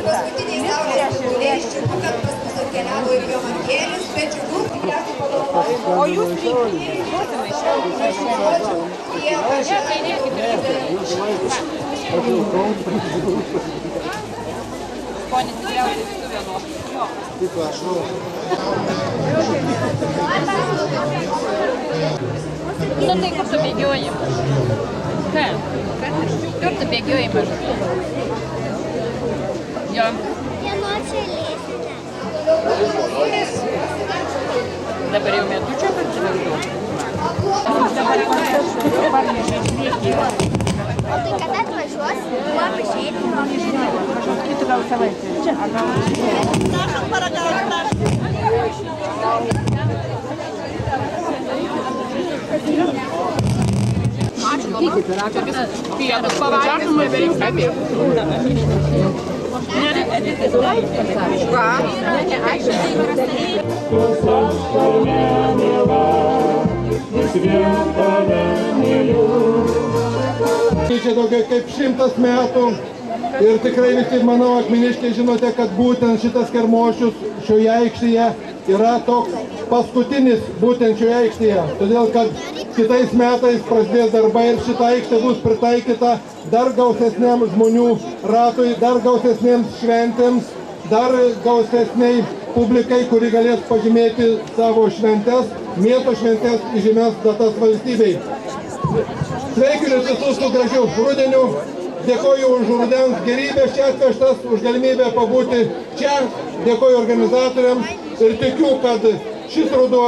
Paskutiniai saulės spinduliai džiugu, kad pas mus atkeliavo ir jo Markėlis, bet džiugu, tikriausiai padovanojimo. O jūs priimtumai Pone, tikriausiai tu vienos. Taip, prašau. Nu tai kur tu bėgioji? Ką? Kur tu bėgioji mažu? Jo. Dabar jau metučio atsivežu. O tai kada atvažiuos? Kuo pašėti? Kažkas kitų gal savaitę. Čia, ar gal... Pietus pavažiavimai beveik kabė. Čia daugiau kaip 100 metų ir tikrai visi, manau, akmeniškiai žinote, kad būtent šitas kermošius šioje aikštėje yra toks paskutinis būtent šioje aikštėje. Todėl, kad kitais metais prasidės darbai ir šita aikštė bus pritaikyta dar gausesniam žmonių ratui, dar gausesnėms šventėms, dar gausesniai publikai, kuri galės pažymėti savo šventes, miesto šventes, žymias datas valstybei. Sveikinu visus su gražiu rudeniu, dėkoju už rudens gerybės čia atvežtas, už galimybę pabūti čia, dėkoju organizatoriams ir tikiu, kad šis ruduo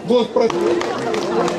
bus prasidėjęs.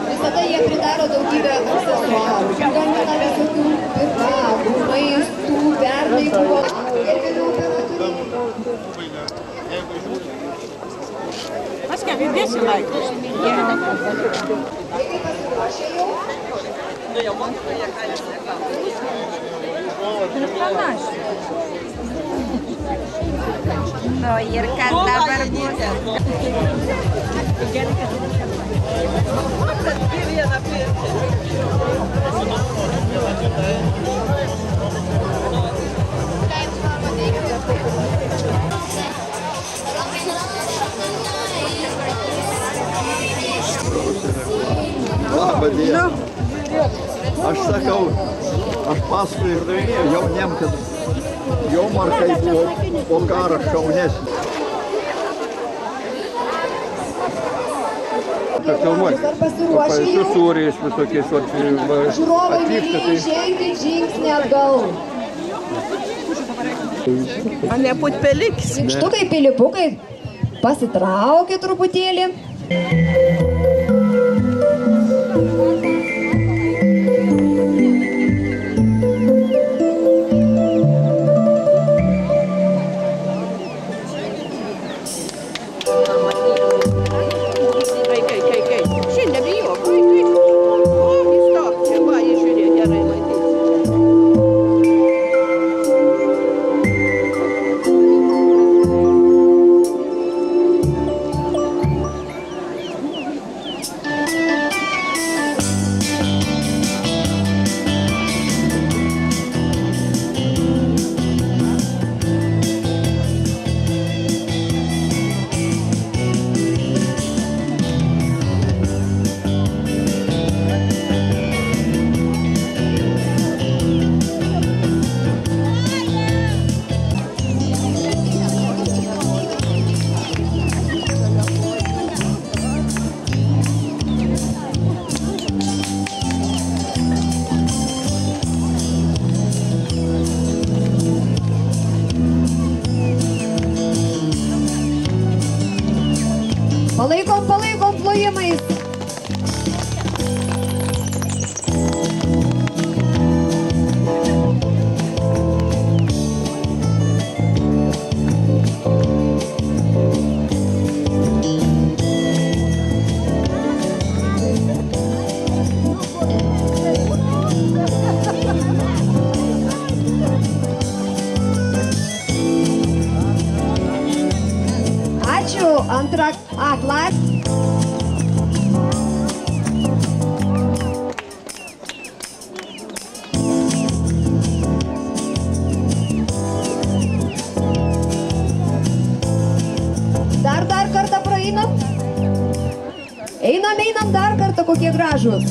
Visada jie pridaro daugybę aksesuarų, gamina visokių pyragų, maistų, pernai buvo ir vėliau operatoriai. Aš ką, vėdėsi laikraštį? Vaikai pasiruošė jau? Ir panašiai. Nu ir kas dabar bus? Labą dieną. Aš sakau, aš paskui jauniem, kad jo markai buvo po karo šaunesnis. metų filmuoti. Ar pasiruošę Su jau? sūriais visokiais Žiūrovai atvyksta. mėlyje, išeikit žingsnį atgal. A ne putpelikis. Štukai, pilipukai, pasitraukit truputėlį. Kai. Šiandien nebijok. O, įstok, čia va, žiūrėk, gerai matyti. Palaikom plojimais. Ačiū, antra A klasė. Dar kartą praeinam. Einam dar kartą, kokie gražus.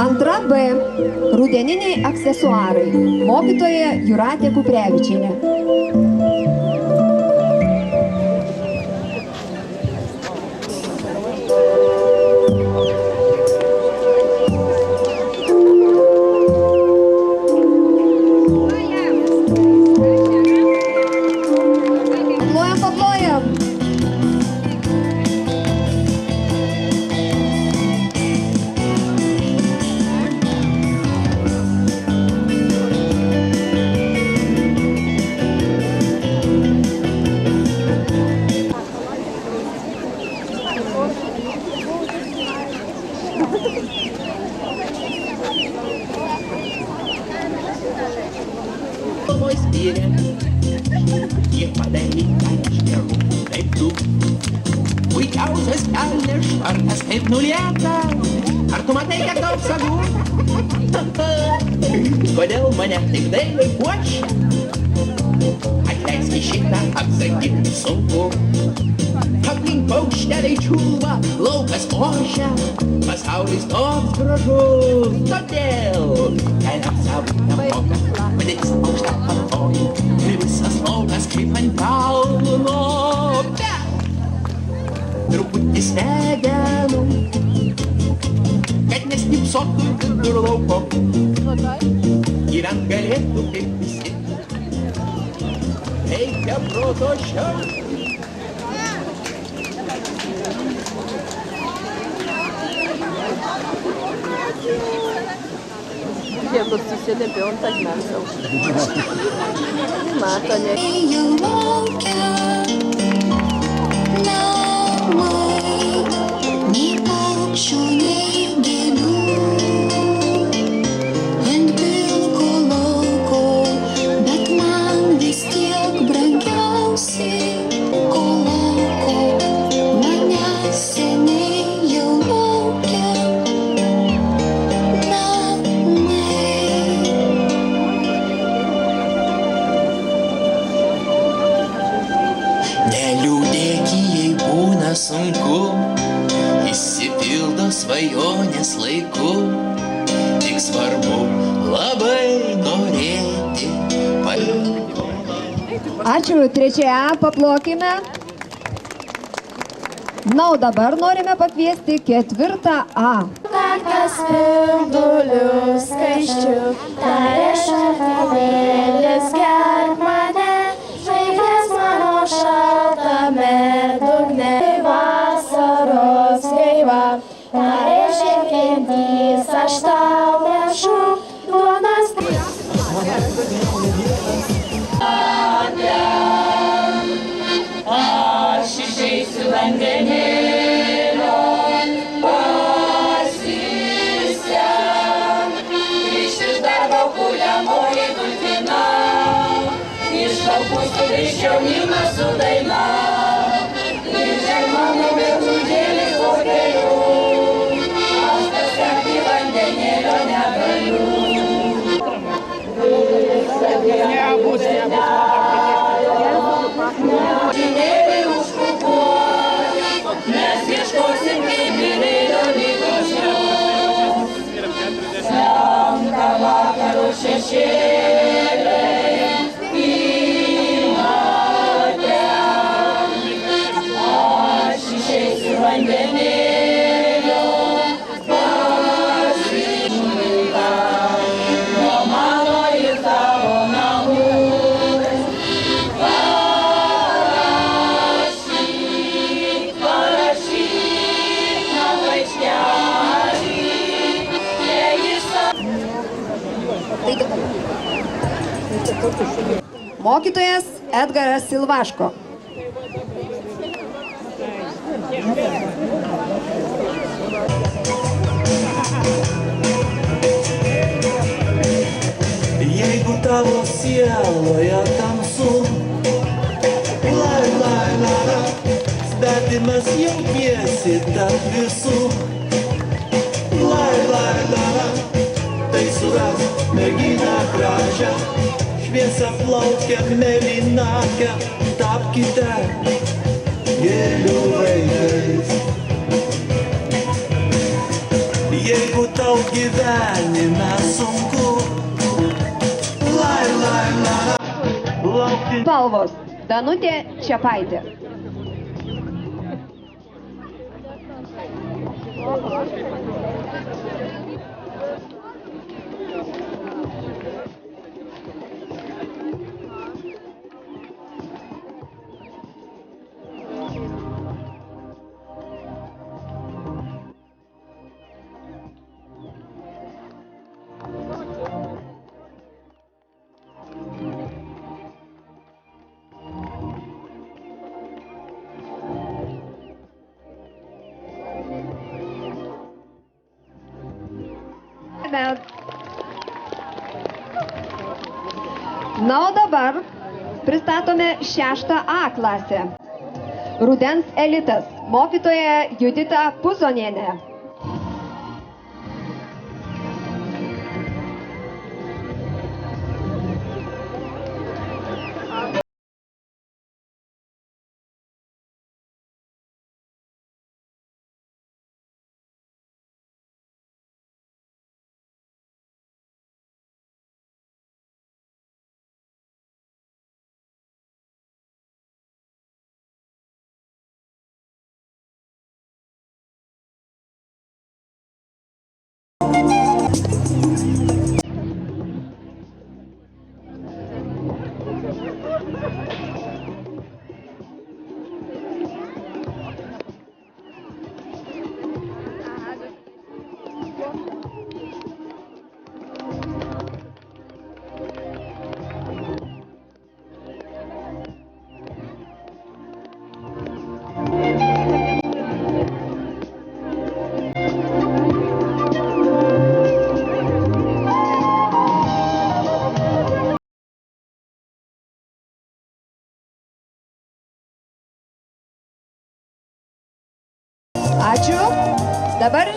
Antra B. Rudeniniai aksesuarai. Mokytoja Jūratė Kuprevičienė. Paplojam. Moj spyrė, jie padarė gerų daiktų. Puikiausias kelnes švarkas taip nulieka. Ar tu matai, kiek daug sagų? Kodėl mane taip dailiai puošia? Atleiski šitą apsakyti sunku. Aplink paukšteliai čiulba, laukas ošia. Pasaulis toks gražus, todėl keliam savo nemoka. Padėtis aukštą patoju ir visas laukas kaip ant kalno. Bet truputį smegenų, kad nesnipsotų vidur lauko. Gyvent galėtų kaip visi. Reikia proto šiau. Jeigu susilipė, on tak mesau. Mato, ne. Ėjau laukia namai, nei paukščių, nei gėlių. Ant pilko lauko, bet man vis tiek brangiausiai, ko lauko mane nesunku, išsipildo svajonės laiku. Tik svarbu labai norėti. Ačiū, 3A paplokime. Na, o dabar norime pakviesti 4A. Kakas spindulių skaičių, tarė šaltavėlis, gerk mane, žvaigždės mano šaltame dugne. Vasaros gaiva, tarė šerkentys, aš tau nešu duonas. Aš išeisiu vandenėlio, pasisem. Grįžt iš darbo kuliamoji dulkina, iš laukų sugrįžt jaunimas su daina. Grįžt mano mėlžudėlį kokeliu, aš pasiekti vandenėlio negaliu. Žinėliai užkukuos, mes ieškosim kaip vėlėlio lygose. Slenka vakaro šešėliai, įmatę. Aš išeisiu vandenėlio, pasišilta nuo mano ir tavo namų. Mokytojas Edgaras Silvaško. Jeigu tavo sieloje tamsu, lai, lai, lai, svetimas jautiesi tarp visų. Lai, lai, lai, tai surask merginą gražią, šviesą plaukę, mėlynakę, tapkite gėlių vaikais. Jeigu tau gyvenime sunku, lai, lai, lai, laukti. Spalvos. Danutė Čepaitė. Na, o dabar pristatome 6A klasę. Rudens elitas. Mokytoja Judita Puzonienė. Ačiū. Dabar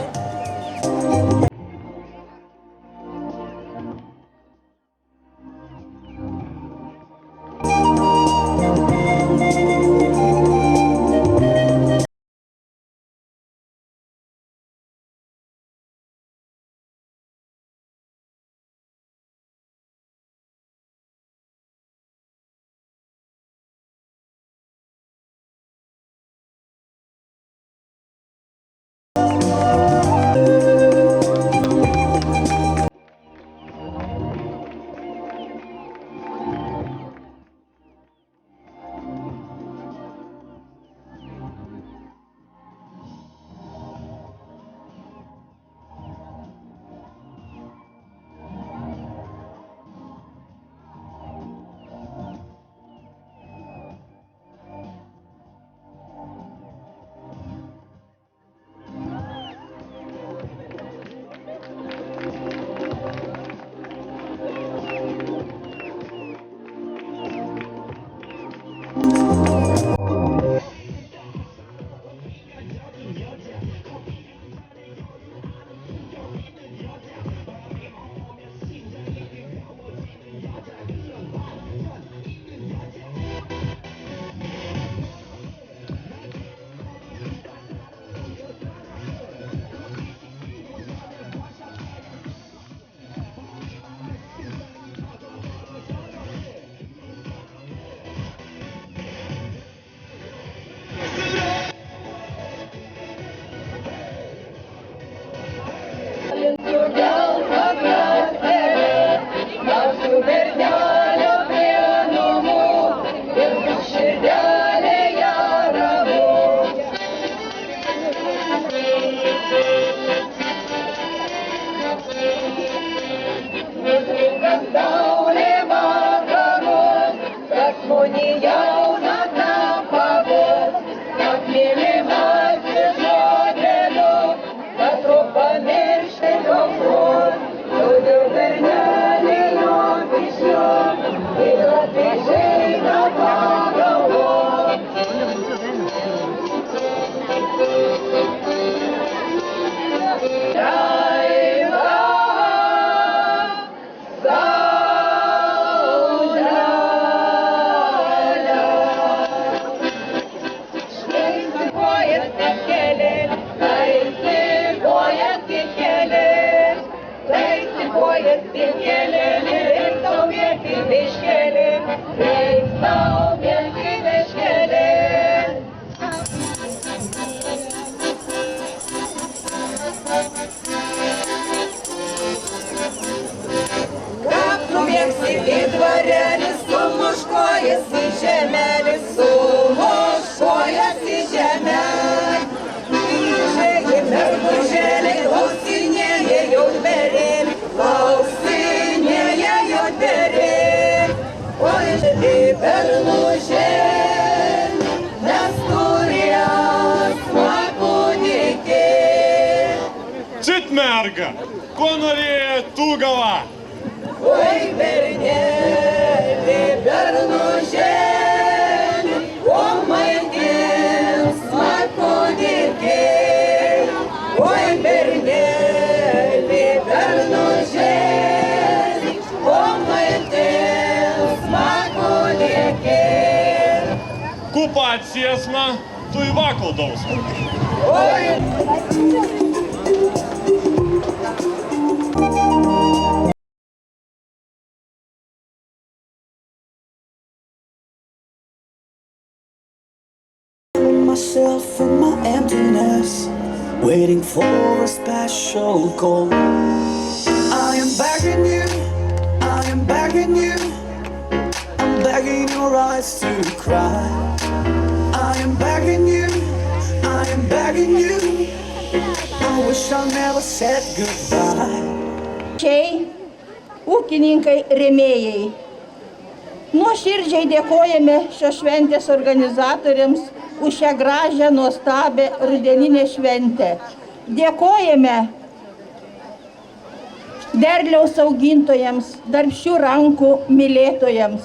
Cit merga, ko norėjo Tūgava? Oi, bernelė, bernužėlė, o maitins makudikė. Oi, bernelė, bernužėlė, o maitins makudikė. Kupacijasma, tu į vakaldausmą. Oi, myself from my emptiness, waiting for a special call. I am begging you, I am begging you, I'm begging your eyes to cry. I am begging you, I am begging you, I wish I never said goodbye. Ūkininkai rėmėjai. Nuoširdžiai dėkojame šios šventės organizatoriams už šią gražią, nuostabią rudeninę šventę. Dėkojame derliaus augintojams, darbščių rankų mylėtojams.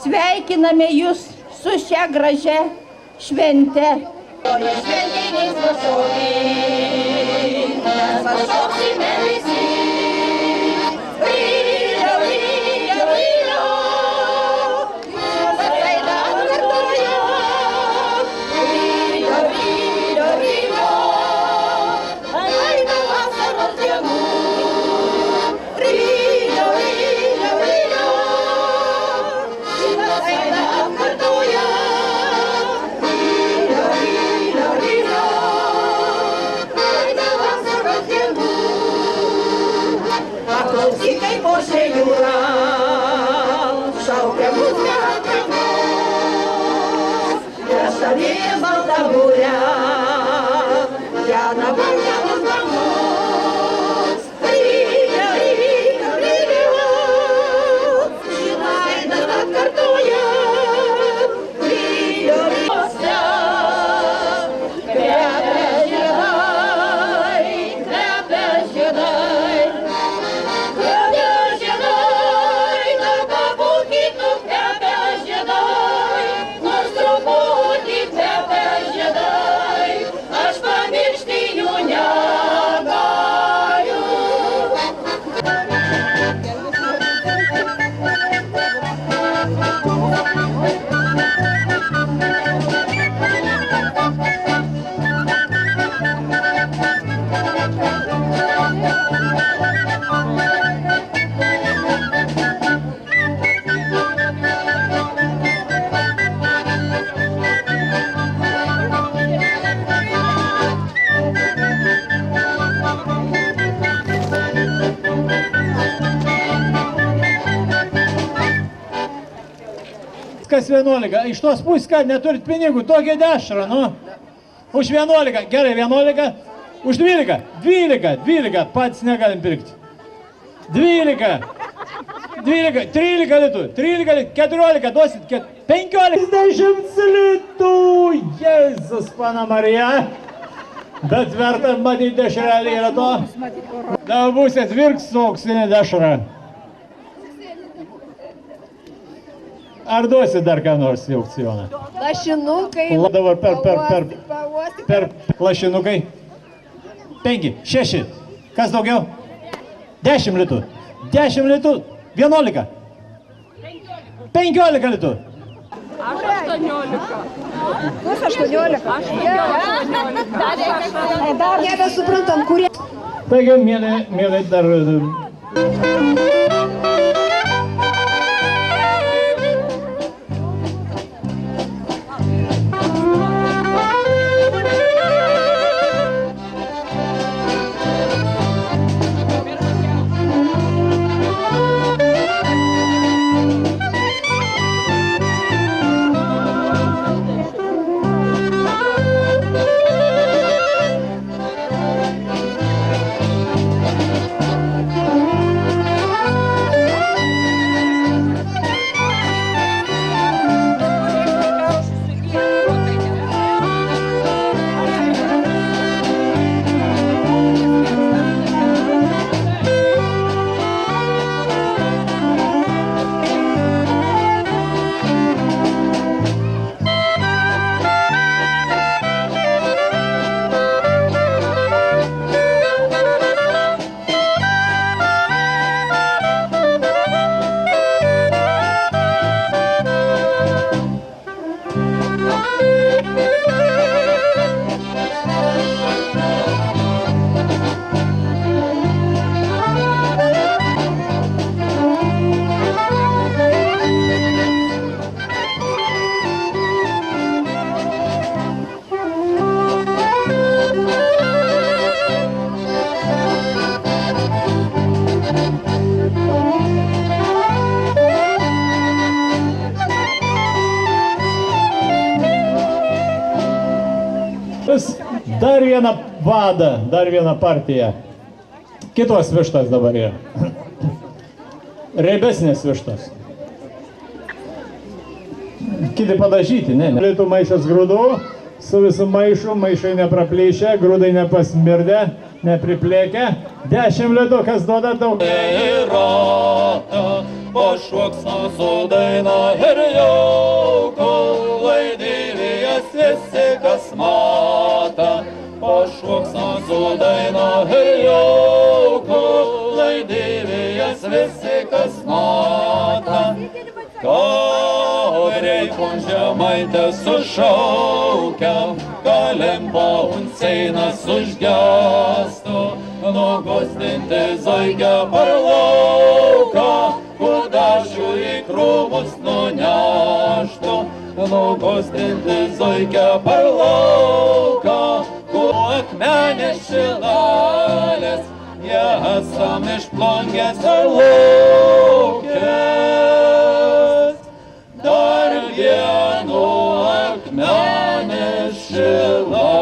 Sveikiname jūs su šia gražia švente. Šventiniais nušokiais, mes atšoksime visi. Kas 11? Iš tos pusės, kad neturit pinigų, tokia dešra, nu. Už 11, gerai, 11. Už 12, 12, pats negalim pirkti. 12. 12, 13 litų, 13 litų, 14, duosit 15. 50 litų, Jėzus, pana Marija. Bet verta matyti dešrelį yra to. Da būsit virks su auksinė dešra. Ar duosit dar ką nors į aukcioną? Lašinukai. Dabar per lašinukai. 5, 6. Kas daugiau? 10 litų. 10 litų. 11. 15 litų. Aš 18. Kus 18? Nebesuprantam, kurie. Taigi, mėly dar... Dar vieną vadą, dar vieną partiją. Kitos vištos dabar yra. Riebesnės vištos. Kiti padažyti, ne? Litų maišas grūdų, su visų maišu, maišai nepraplėšę, grūdai nepasmirdę, nepriplėkę. 10 litų, kas duoda daug. Pašoksna su daina ir jauku, laidėlės visi kas mata. Pašoksna su daina ir jauku, laidėlės visi kas mata. Kariai kon žemaitę sušaukia, galimpa unceinas užgestų, nugostinti zoikę per lauką, kudašių į krūmus nuneštų, nugostinti zoikę per lauką, akmenės šilalės, jie esam išplongės ar laukės. Dar vienu akmenės šilalės.